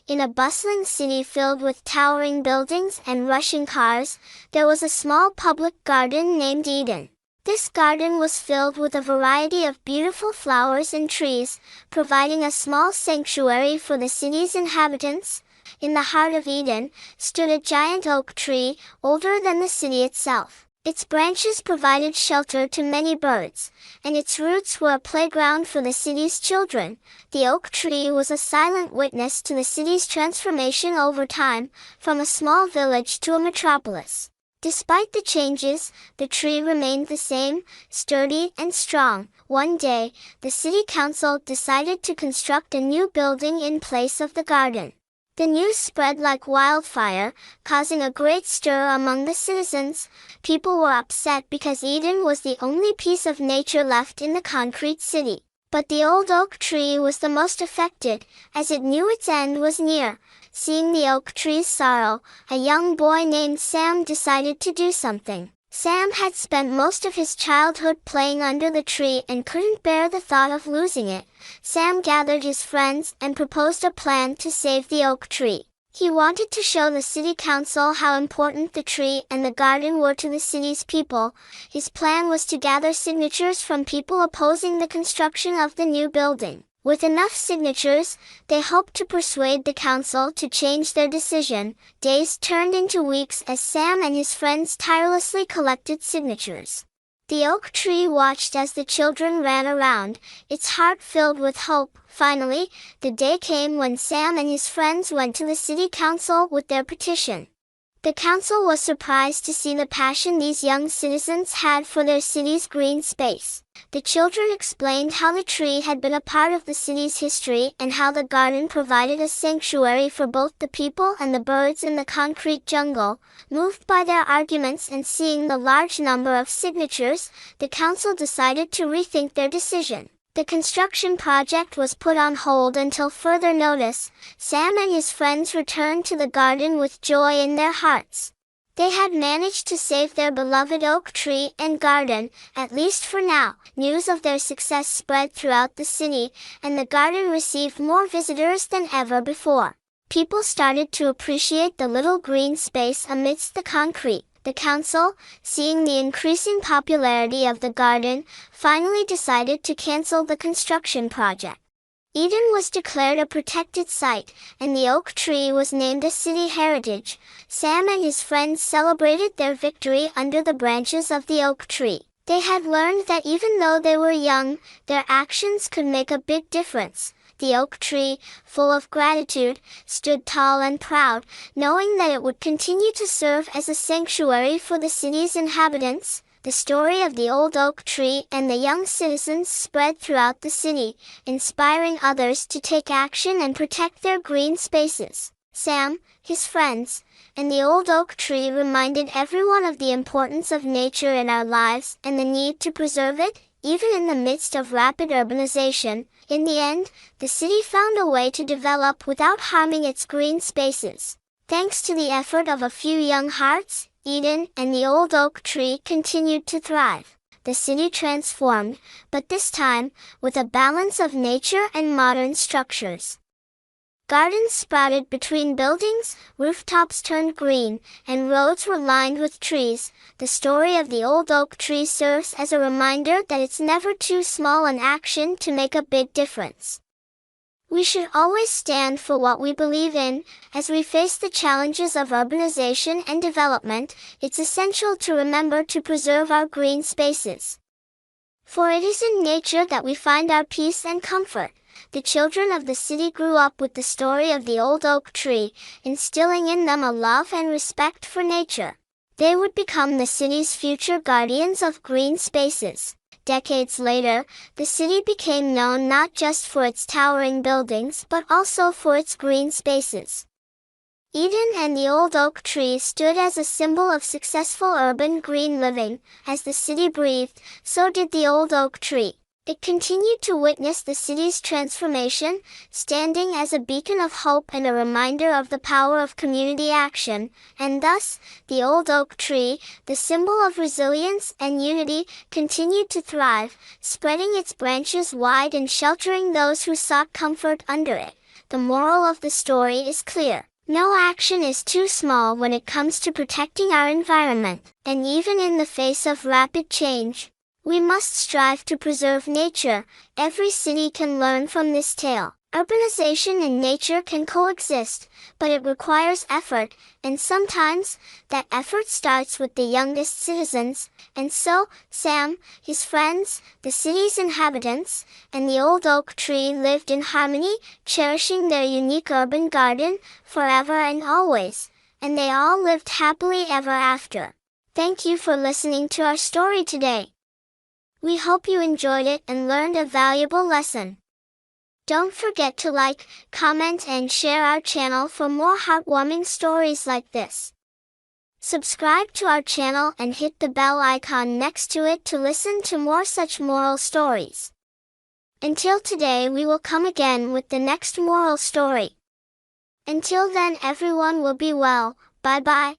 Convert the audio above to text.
In a bustling city filled with towering buildings and rushing cars, there was a small public garden named Eden. This garden was filled with a variety of beautiful flowers and trees, providing a small sanctuary for the city's inhabitants. In the heart of Eden stood a giant oak tree, older than the city itself. Its branches provided shelter to many birds, and its roots were a playground for the city's children. The oak tree was a silent witness to the city's transformation over time, from a small village to a metropolis. Despite the changes, the tree remained the same, sturdy and strong. One day, the city council decided to construct a new building in place of the garden. The news spread like wildfire, causing a great stir among the citizens. People were upset because Eden was the only piece of nature left in the concrete city. But the old oak tree was the most affected, as it knew its end was near. Seeing the oak tree's sorrow, a young boy named Sam decided to do something. Sam had spent most of his childhood playing under the tree and couldn't bear the thought of losing it. Sam gathered his friends and proposed a plan to save the oak tree. He wanted to show the city council how important the tree and the garden were to the city's people. His plan was to gather signatures from people opposing the construction of the new building. With enough signatures, they hoped to persuade the council to change their decision. Days turned into weeks as Sam and his friends tirelessly collected signatures. The oak tree watched as the children ran around, its heart filled with hope. Finally, the day came when Sam and his friends went to the city council with their petition. The council was surprised to see the passion these young citizens had for their city's green space. The children explained how the tree had been a part of the city's history and how the garden provided a sanctuary for both the people and the birds in the concrete jungle. Moved by their arguments and seeing the large number of signatures, the council decided to rethink their decision. The construction project was put on hold until further notice. Sam and his friends returned to the garden with joy in their hearts. They had managed to save their beloved oak tree and garden, at least for now. News of their success spread throughout the city, and the garden received more visitors than ever before. People started to appreciate the little green space amidst the concrete. The council, seeing the increasing popularity of the garden, finally decided to cancel the construction project. Eden was declared a protected site, and the oak tree was named a city heritage. Sam and his friends celebrated their victory under the branches of the oak tree. They had learned that even though they were young, their actions could make a big difference. The oak tree, full of gratitude, stood tall and proud, knowing that it would continue to serve as a sanctuary for the city's inhabitants. The story of the old oak tree and the young citizens spread throughout the city, inspiring others to take action and protect their green spaces. Sam, his friends, and the old oak tree reminded everyone of the importance of nature in our lives and the need to preserve it, even in the midst of rapid urbanization. In the end, the city found a way to develop without harming its green spaces. Thanks to the effort of a few young hearts, Eden and the old oak tree continued to thrive. The city transformed, but this time, with a balance of nature and modern structures. Gardens sprouted between buildings, rooftops turned green, and roads were lined with trees. The story of the old oak tree serves as a reminder that it's never too small an action to make a big difference. We should always stand for what we believe in. As we face the challenges of urbanization and development, it's essential to remember to preserve our green spaces. For it is in nature that we find our peace and comfort. The children of the city grew up with the story of the old oak tree, instilling in them a love and respect for nature. They would become the city's future guardians of green spaces. Decades later, the city became known not just for its towering buildings but also for its green spaces. Eden and the old oak tree stood as a symbol of successful urban green living. As the city breathed, so did the old oak tree. It continued to witness the city's transformation, standing as a beacon of hope and a reminder of the power of community action, and thus, the old oak tree, the symbol of resilience and unity, continued to thrive, spreading its branches wide and sheltering those who sought comfort under it. the moral of the story is clear. No action is too small when it comes to protecting our environment, and even in the face of rapid change, we must strive to preserve nature. Every city can learn from this tale. Urbanization and nature can coexist, but it requires effort, and sometimes, that effort starts with the youngest citizens. And so, Sam, his friends, the city's inhabitants, and the old oak tree lived in harmony, cherishing their unique urban garden, forever and always. And they all lived happily ever after. Thank you for listening to our story today. We hope you enjoyed it and learned a valuable lesson. Don't forget to like, comment and share our channel for more heartwarming stories like this. Subscribe to our channel and hit the bell icon next to it to listen to more such moral stories. Until today, we will come again with the next moral story. Until then, everyone will be well. Bye bye.